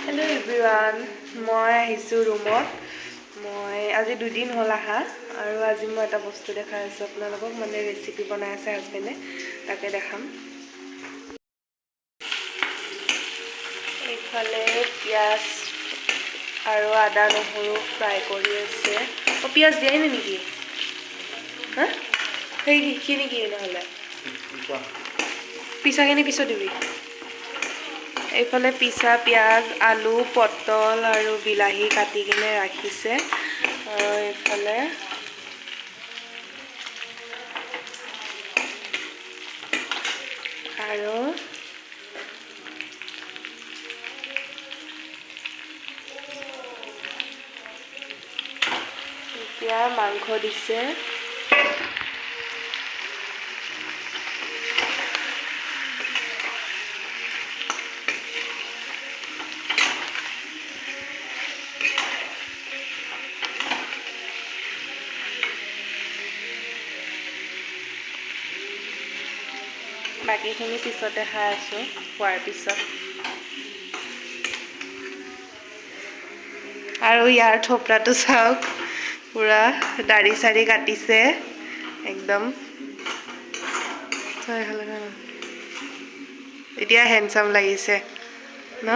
Hello everyone, মই আহিছোঁ ৰুমত। মই আজি 2 দিন হ'ল আহা আৰু আজি মই এটা বস্তু দেখাই আছোঁ আপোনালোকক, মানে ৰেচিপি বনাই আছে হাজবেণ্ডে, তাকে দেখাম। এইফালে পিঁয়াজ আৰু আদা নহৰু ফ্ৰাই কৰি আছে। পিঁয়াজ দিয়াই নেকি? হা সেইখিনি কি নহ'লে পিছাখিনি পিছত দিবি। এইফালে পিছা পিঁয়াজ আলু পটল আৰু বিলাহী কাটি কিনে ৰাখিছে আৰু এইফালে আৰু এতিয়া মাংস দিছে। বাকীখিনি পিছতে খাই আছোঁ, খোৱাৰ পিছত। আৰু ইয়াৰ থপৰাটো চাওক, পুৰা দাড়ি চাড়ি কাটিছে একদম। এতিয়া হেণ্ডচাম লাগিছে ন?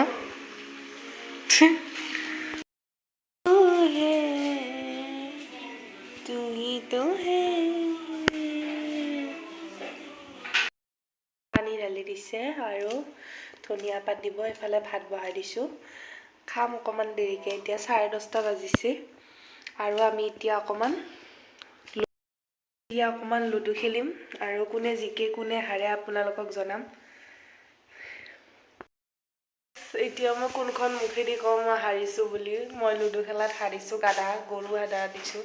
পানী ঢালি দিছে আৰু ধনিয়া পাত দিব। এইফালে ভাত বহাই দিছোঁ, খাম অকণমান দেৰিকৈ। এতিয়া 10:30 বাজিছে আৰু আমি এতিয়া অকণমান লুডু খেলিম আৰু কোনে জিকে কোনে হাৰে আপোনালোকক জনাম। এতিয়া মই কোনখন মুখেদি কওঁ মই হাৰিছোঁ বুলি। মই লুডু খেলাত হাৰিছোঁ, গৰু আদা দিছোঁ।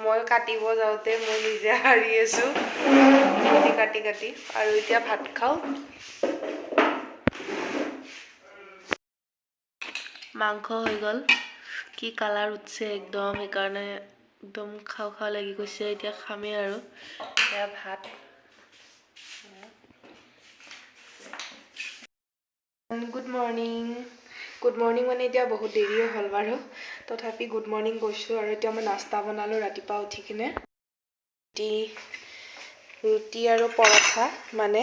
মই কাটিব যাওঁতে মই নিজে হাৰি আছোঁ কাটি আৰু এতিয়া ভাত খাওঁ। মাংস হৈ গ'ল, কি কালাৰ উঠছে একদম, সেইকাৰণে একদম খাওঁ খাওঁ লাগি গৈছে। এতিয়া খামেই আৰু এতিয়া ভাত। গুড মৰ্ণিং মানে এতিয়া বহুত দেৰিয়ে হ'ল বাৰু, তথাপি গুড মৰ্ণিং কৈছোঁ। আৰু এতিয়া মই নাস্তা বনালোঁ ৰাতিপুৱা উঠি কিনে। ৰুটি আৰু পৰঠা, মানে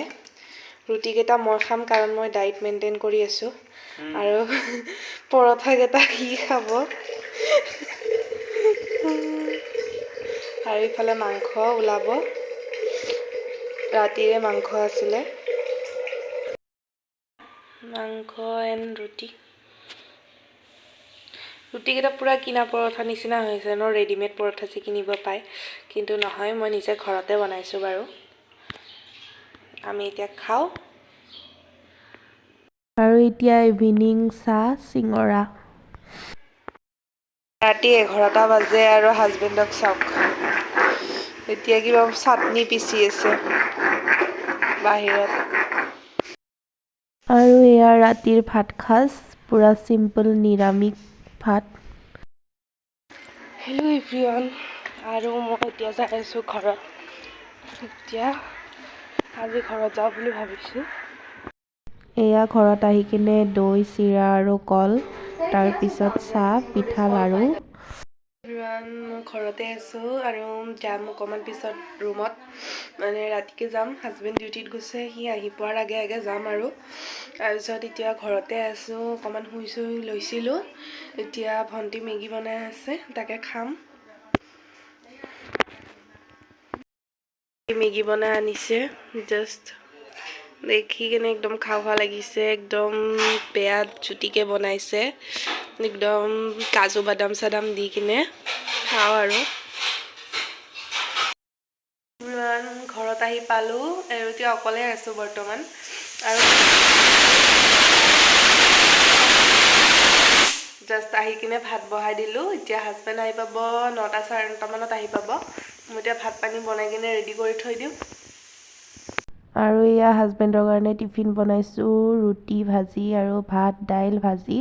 ৰুটিকেইটা মই খাম কাৰণ মই ডায়েট মেইনটেইন কৰি আছোঁ, আৰু পৰঠাকেইটা সি খাব। আৰু ইফালে মাংস ওলাব, ৰাতিৰে মাংস আছিলে। মাংস এণ্ড ৰুটিকেইটা পূৰা কিনা পৰঠা নিচিনা হৈছে ন, ৰেডিমেড পৰঠা যে কিনিব পায়, কিন্তু নহয়, মই নিজে ঘৰতে বনাইছোঁ বাৰু। আমি এতিয়া খাওঁ। আৰু এতিয়া ইভিনিং চাহ চিঙৰা। ৰাতি 11টা বাজে আৰু হাজবেণ্ডক চাওক, এতিয়া কিবা চাটনি পিচি আছে বাহিৰত। আৰু এয়া ৰাতিৰ ভাত সাজ, পুৰা চিম্পল নিৰামিষ ভাত। হেল্ল' এভৰিৱান, আৰু মই এতিয়া যাই আছোঁ ঘৰত। এতিয়া আজি ঘৰত যাওঁ বুলি ভাবিছোঁ। এয়া ঘৰত আহি কিনে দৈ চিৰা আৰু কল, তাৰপিছত চাহ পিঠা লাড়ু। মই ঘৰতে আছোঁ আৰু যাম অকণমান পিছত ৰুমত, মানে ৰাতিকৈ যাম। হাজবেণ্ড ডিউটিত গৈছে, সি আহি পোৱাৰ আগে আগে যাম আৰু। তাৰপিছত এতিয়া ঘৰতে আছোঁ, অকণমান শুই লৈছিলোঁ। এতিয়া ভণ্টি মেগী বনাই আছে, তাকে খাম। মেগী বনাই আনিছে, জাষ্ট দেখি কেনে একদম খাওঁ খাওঁ লাগিছে। একদম বেয়া জুতিকৈ বনাইছে, একদম কাজু বাদাম চাদাম দি কিনে খাওঁ আৰু। ঘৰত আহি পালোঁ আৰু এতিয়া অকলে আছোঁ বৰ্তমান। আৰু জাষ্ট আহি কিনে ভাত বহাই দিলোঁ। এতিয়া হাজবেণ্ড আহি পাব 9টা 9:30 মানত আহি পাব। মই এতিয়া ভাত পানী বনাই কিনে ৰেডি কৰি থৈ দিওঁ। আৰু এয়া হাজবেণ্ডৰ কাৰণে টিফিন বনাইছোঁ, ৰুটি ভাজি আৰু ভাত দাইল ভাজি।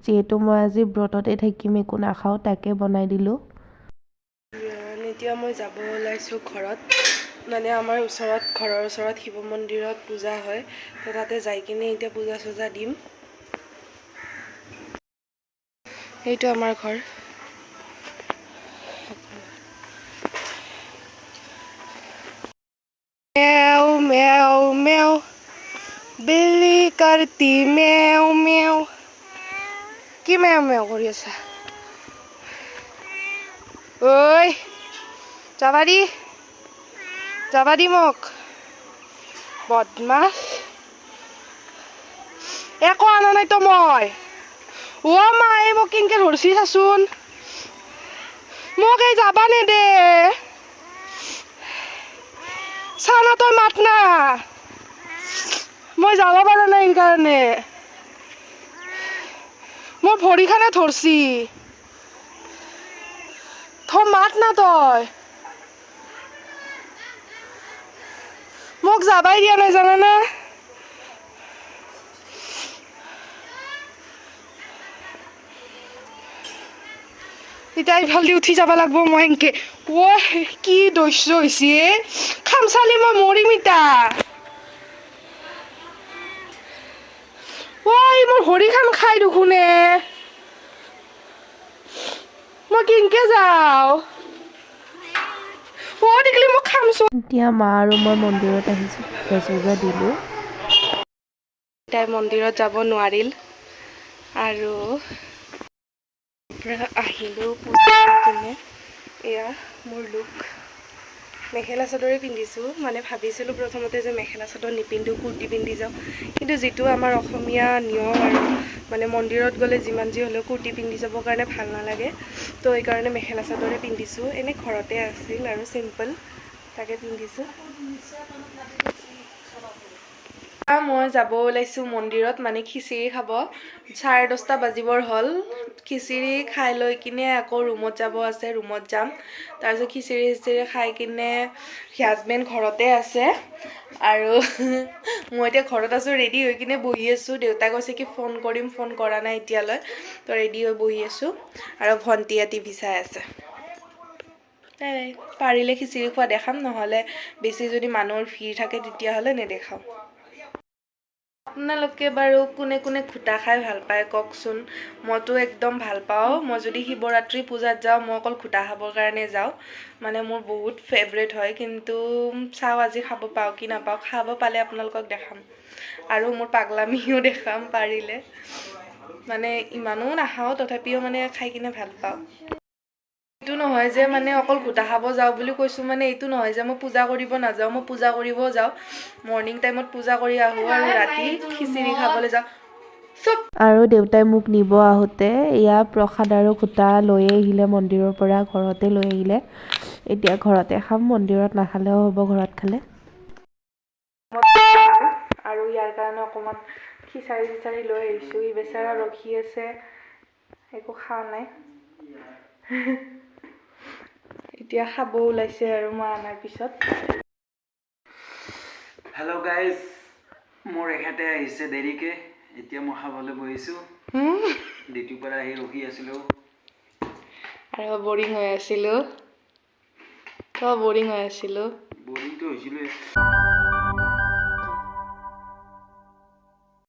যিহেতু মই আজি ব্ৰততে থাকিম, একো নাখাওঁ, তাকে বনাই দিলোঁ। এতিয়া মই যাব ওলাইছোঁ ঘৰত, মানে আমাৰ ঘৰৰ ওচৰত শিৱ মন্দিৰত পূজা হয়, তো তাতে যাই কিনে এতিয়া পূজা চূজা দিম। এইটো আমাৰ ঘৰ মেও মেও মেও বিল্লি কৰতি মেও মেও কি মেও মেও কৰি আছা ঐ যাবা দি মোক বদমাছ একো আনা নাই তো মই মা এই মোক কেনেকে ধৰছি চাচোন মোক এই যাবা নেদে চানা তই মাত না মই যাব পাৰা নাই কাৰণে মোৰ ভৰিখানে ধৰছি মাত না তই মোক যাবাই দিয়া নাই জানানা এতিয়া ইফালদি উঠি যাব লাগব মই এনকে কি দস্য হৈছে খামচালি মই মৰিম ইতা মোৰ ভৰিখান খাই দেখোনে মই কেনকে যাওঁ দেখিলি মই খামছো এতিয়া মা আৰু মই মন্দিৰত আহিছোঁ পূজা দিলোঁ তাই মন্দিৰত যাব নোৱাৰিল আৰু আহিলোঁ পূজা কিনে এয়া মোৰ লুক মেখেলা চাদৰে পিন্ধিছোঁ মানে ভাবিছিলোঁ প্ৰথমতে যে মেখেলা চাদৰ নিপিন্ধোঁ কুৰ্তি পিন্ধি যাওঁ কিন্তু যিটো আমাৰ অসমীয়া নিয়ম আৰু মানে মন্দিৰত গ'লে যিমান যি হ'লেও কুৰ্তি পিন্ধি যাবৰ কাৰণে ভাল নালাগে তো এইকাৰণে মেখেলা চাদৰে পিন্ধিছোঁ এনে ঘৰতে আছিল আৰু চিম্পল তাকে পিন্ধিছোঁ মই যাব ওলাইছোঁ মন্দিৰত মানে খিচিৰি খাব 10:30 বাজিবৰ হ'ল খিচিৰি খাই লৈ কিনে আকৌ ৰুমত যাব আছে ৰুমত যাম তাৰপিছত খিচিৰি খাই কিনে হাজবেণ্ড ঘৰতে আছে আৰু মই এতিয়া ঘৰত আছোঁ ৰেডি হৈ কিনে বহি আছোঁ দেউতাই কৈছে কি ফোন কৰিম ফোন কৰা নাই এতিয়ালৈ তো ৰেডি হৈ বহি আছোঁ আৰু ভণ্টিয়ে টিভি চাই আছে পাৰিলে খিচিৰি খোৱা দেখাম নহ'লে বেছি যদি মানুহৰ ভিৰ থাকে তেতিয়াহ'লে নেদেখাওঁ আপোনালোকে বাৰু কোনে কোনে ঘোটা খাই ভাল পায় কওকচোন মইতো একদম ভাল পাওঁ মই যদি শিৱৰাত্ৰি পূজাত যাওঁ মই অকল ঘোটা খাবৰ কাৰণে যাওঁ মানে মোৰ বহুত ফেভৰেট হয় কিন্তু চাওঁ আজি খাব পাওঁ কি নাপাওঁ খাব পালে আপোনালোকক দেখাম আৰু মোৰ পাগলামিও দেখাম পাৰিলে মানে ইমানো নাখাওঁ তথাপিও মানে খাই কিনে ভাল পাওঁ এইটো নহয় যে মানে অকল ঘোটা খাব যাওঁ বুলি কৈছোঁ মানে এইটো নহয় যে মই পূজা কৰিব নাযাওঁ মই পূজা কৰিবও যাওঁ মৰ্ণিং টাইমত পূজা কৰি আহোঁ আৰু ৰাতি খিচিৰি খাবলৈ যাওঁ আৰু দেউতাই মোক নিব আহোঁতে এয়া প্ৰসাদ আৰু ঘোটা লৈ আহিলে মন্দিৰৰ পৰা ঘৰতে লৈ আহিলে এতিয়া ঘৰতে খাম মন্দিৰত নাখালেও হ'ব ঘৰত খালে আৰু ইয়াৰ কাৰণে অকণমান খিচাৰি লৈ আহিছোঁ ই বেচেৰা ৰখি আছে একো খোৱা নাই এতিয়া খাব ওলাইছে আৰু মই আনাৰ পিছত হেল্ল' গাইজ মোৰ এখেতে আহিছে দেৰিকে এতিয়া মই খাবলৈ বহিছোঁ ডিউটিৰ পৰা আহি ৰখি আছিলোঁ আৰু বৰিং হৈ আছিলোঁ বৰিংটো হৈছিলোঁ